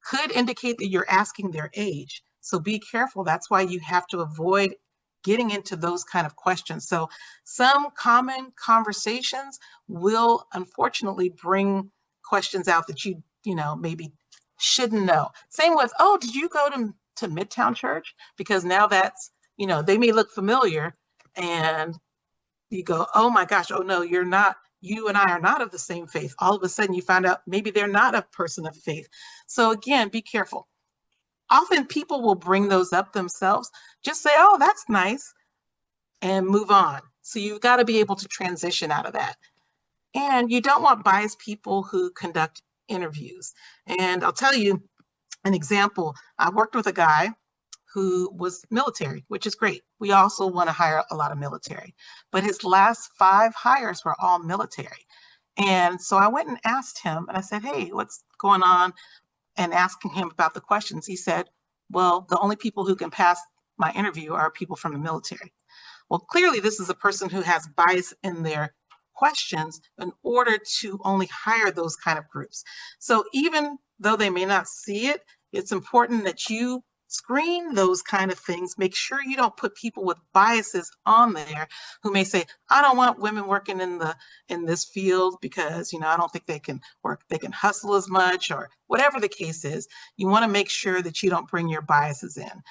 could indicate that you're asking their age. So be careful. That's why you have to avoid getting into those kind of questions. So some common conversations will unfortunately bring questions out that you know, maybe shouldn't know. Same with, oh, did you go to Midtown Church? Because now that's, you know, they may look familiar, and you go, oh my gosh, oh no, you're not, you and I are not of the same faith. All of a sudden you find out maybe they're not a person of faith. So again, be careful. Often people will bring those up themselves. Just say, oh, that's nice, and move on. So you've got to be able to transition out of that. And you don't want biased people who conduct interviews. And I'll tell you an example. I worked with a guy who was military, which is great. We also want to hire a lot of military, but his last 5 hires were all military. And so I went and asked him, and I said, hey, what's going on? And asking him about the questions. He said, well, the only people who can pass my interview are people from the military. Well, clearly this is a person who has bias in their questions in order to only hire those kind of groups. So even though they may not see it, it's important that you screen those kind of things. Make sure you don't put people with biases on there who may say, I don't want women working in this field because, you know, I don't think they can work, they can hustle as much, or whatever the case is. You want to make sure that you don't bring your biases in.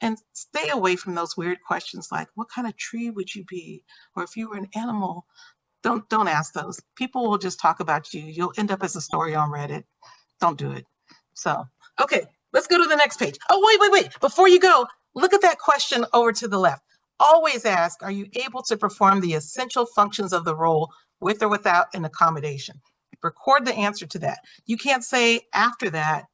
And stay away from those weird questions like, what kind of tree would you be? Or if you were an animal, don't ask those. People will just talk about you. You'll end up as a story on Reddit. Don't do it. So, okay, let's go to the next page. Oh, wait. Before you go, look at that question over to the left. Always ask, are you able to perform the essential functions of the role with or without an accommodation? Record the answer to that. You can't say after that,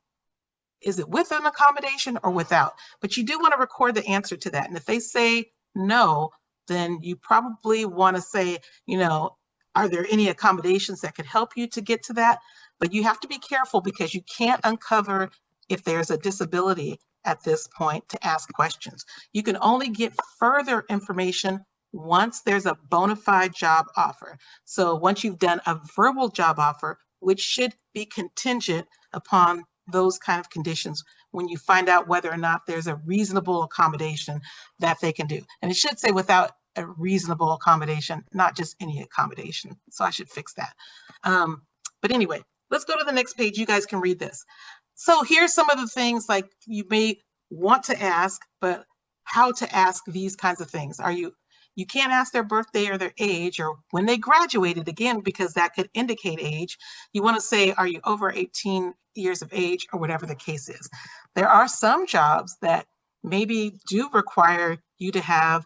is it with an accommodation or without? But you do want to record the answer to that. And if they say no, then you probably want to say, you know, are there any accommodations that could help you to get to that? But you have to be careful because you can't uncover if there's a disability at this point to ask questions. You can only get further information once there's a bona fide job offer. So once you've done a verbal job offer, which should be contingent upon those kind of conditions, when you find out whether or not there's a reasonable accommodation that they can do. And it should say without a reasonable accommodation, not just any accommodation. So I should fix that. But anyway, let's go to the next page. You guys can read this. So here's some of the things like you may want to ask, but how to ask these kinds of things. You can't ask their birthday or their age or when they graduated, again, because that could indicate age. You want to say, are you over 18 years of age, or whatever the case is. There are some jobs that maybe do require you to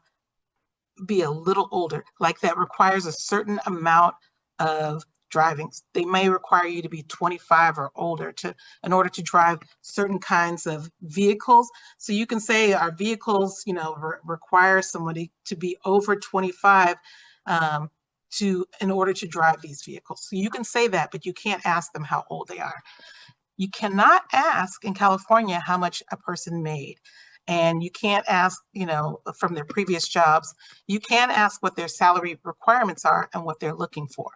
be a little older, like that requires a certain amount of driving. They may require you to be 25 or older in order to drive certain kinds of vehicles. So you can say our vehicles, you know, require somebody to be over 25 in order to drive these vehicles. So you can say that, but you can't ask them how old they are. You cannot ask in California how much a person made. And you can't ask, you know, from their previous jobs. You can ask what their salary requirements are and what they're looking for.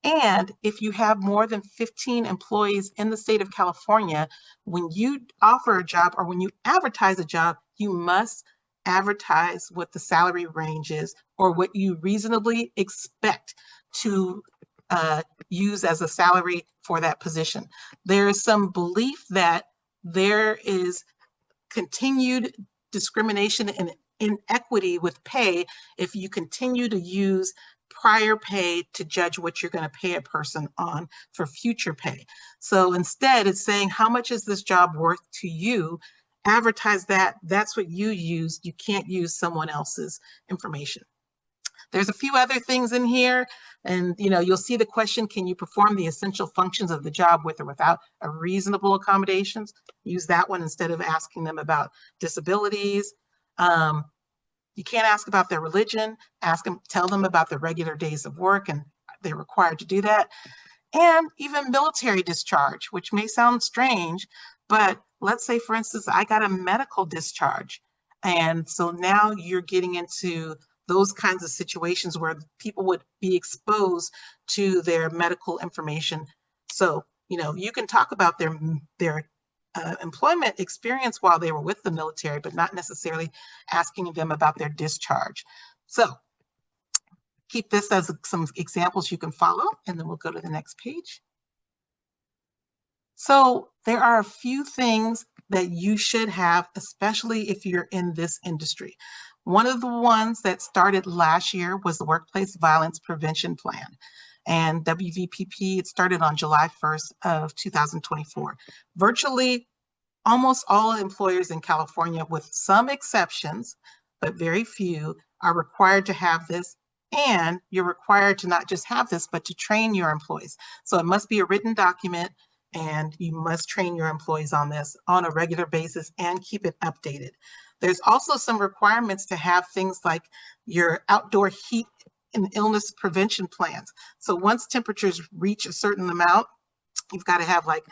And if you have more than 15 employees in the state of California, when you offer a job or when you advertise a job, you must advertise what the salary range is or what you reasonably expect to use as a salary for that position. There is some belief that there is continued discrimination and inequity with pay if you continue to use prior pay to judge what you're going to pay a person on for future pay. So instead, it's saying, how much is this job worth to you? Advertise that. That's what you use. You can't use someone else's information. There's a few other things in here, and you know, you'll see the question, can you perform the essential functions of the job with or without a reasonable accommodations? Use that one instead of asking them about disabilities. You can't ask about their religion, tell them about their regular days of work, and they're required to do that. And even military discharge, which may sound strange, but let's say, for instance, I got a medical discharge. And so now you're getting into those kinds of situations where people would be exposed to their medical information. So, you can talk about their employment experience while they were with the military, but not necessarily asking them about their discharge. So keep this as some examples you can follow, and then we'll go to the next page. So there are a few things that you should have, especially if you're in this industry. One of the ones that started last year was the Workplace Violence Prevention Plan. And WVPP, it started on July 1st of 2024. Virtually almost all employers in California, with some exceptions, but very few, are required to have this. And you're required to not just have this, but to train your employees. So it must be a written document, and you must train your employees on this on a regular basis and keep it updated. There's also some requirements to have things like your outdoor heat and illness prevention plans. So once temperatures reach a certain amount, you've got to have like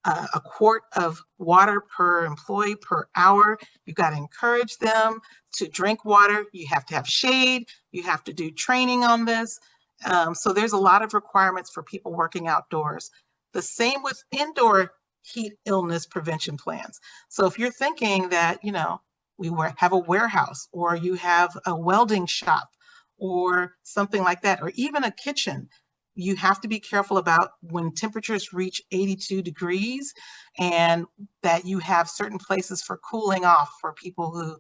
a quart of water per employee per hour. You've got to encourage them to drink water. You have to have shade. You have to do training on this. So there's a lot of requirements for people working outdoors. The same with indoor heat illness prevention plans. So if you're thinking that, we have a warehouse, or you have a welding shop or something like that, or even a kitchen, you have to be careful about when temperatures reach 82 degrees, and that you have certain places for cooling off for people who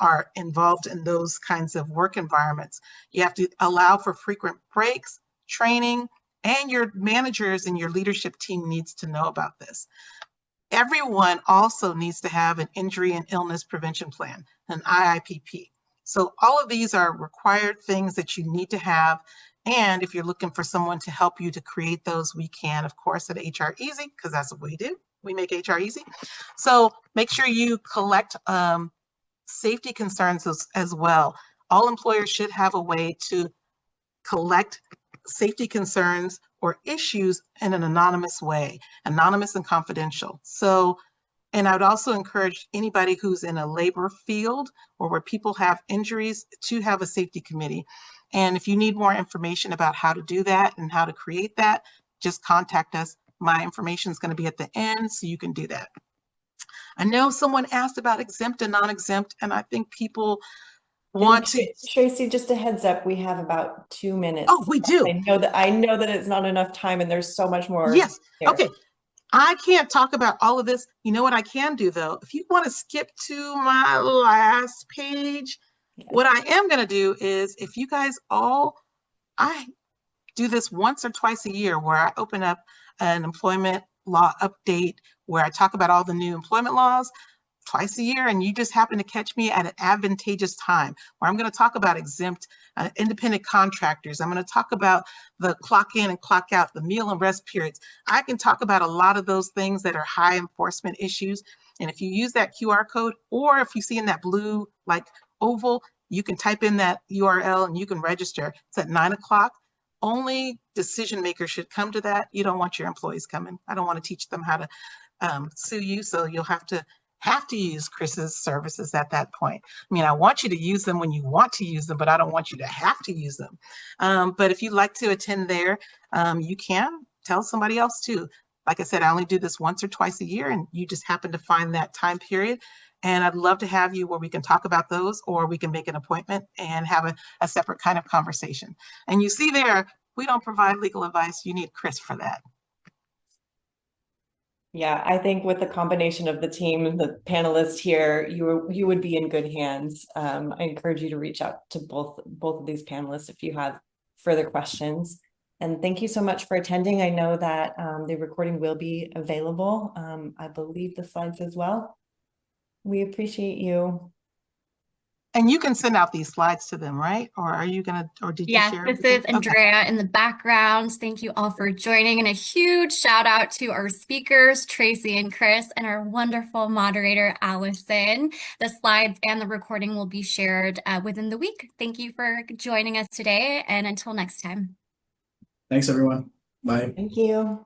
are involved in those kinds of work environments. You have to allow for frequent breaks, training, and your managers and your leadership team needs to know about this. Everyone also needs to have an injury and illness prevention plan, an IIPP. So all of these are required things that you need to have. And if you're looking for someone to help you to create those, we can, of course, at HR Easy, because that's what we do. We make HR easy. So make sure you collect safety concerns as well. All employers should have a way to collect safety concerns or issues in an anonymous way, anonymous and confidential. So, and I would also encourage anybody who's in a labor field or where people have injuries to have a safety committee. And if you need more information about how to do that and how to create that, just contact us. My information is going to be at the end, so you can do that. I know someone asked about exempt and non-exempt, and I think people want to. Tracy, just a heads up, we have about 2 minutes. Oh, we do. I know that it's not enough time, and there's so much more. Yes. Here. Okay. I can't talk about all of this. You know what I can do, though? If you want to skip to my last page, yes. What I am going to do is, if you guys I do this once or twice a year where I open up an employment law update where I talk about all the new employment laws twice a year, and you just happen to catch me at an advantageous time where I'm going to talk about exempt independent contractors. I'm going to talk about the clock in and clock out, the meal and rest periods. I can talk about a lot of those things that are high enforcement issues. And if you use that QR code, or if you see in that blue like oval, you can type in that URL and you can register. It's at 9 o'clock. Only decision makers should come to that. You don't want your employees coming. I don't want to teach them how to sue you. So you'll have to use Chris's services at that point. I mean, I want you to use them when you want to use them, but I don't want you to have to use them. But if you'd like to attend there, you can tell somebody else too. Like I said, I only do this once or twice a year, and you just happen to find that time period. And I'd love to have you where we can talk about those, or we can make an appointment and have a separate kind of conversation. And you see there, we don't provide legal advice. You need Chris for that. Yeah, I think with the combination of the team, the panelists here, you would be in good hands. I encourage you to reach out to both of these panelists if you have further questions. And thank you so much for attending. I know that the recording will be available. I believe the slides as well. We appreciate you. And you can send out these slides to them, right? Or are you gonna, or did you Yeah, share? this with them? is Andrea in the background. Thank you all for joining, and a huge shout out to our speakers, Tracy and Chris, and our wonderful moderator, Allison. The slides and the recording will be shared within the week. Thank you for joining us today, and until next time. Thanks, everyone. Bye. Thank you.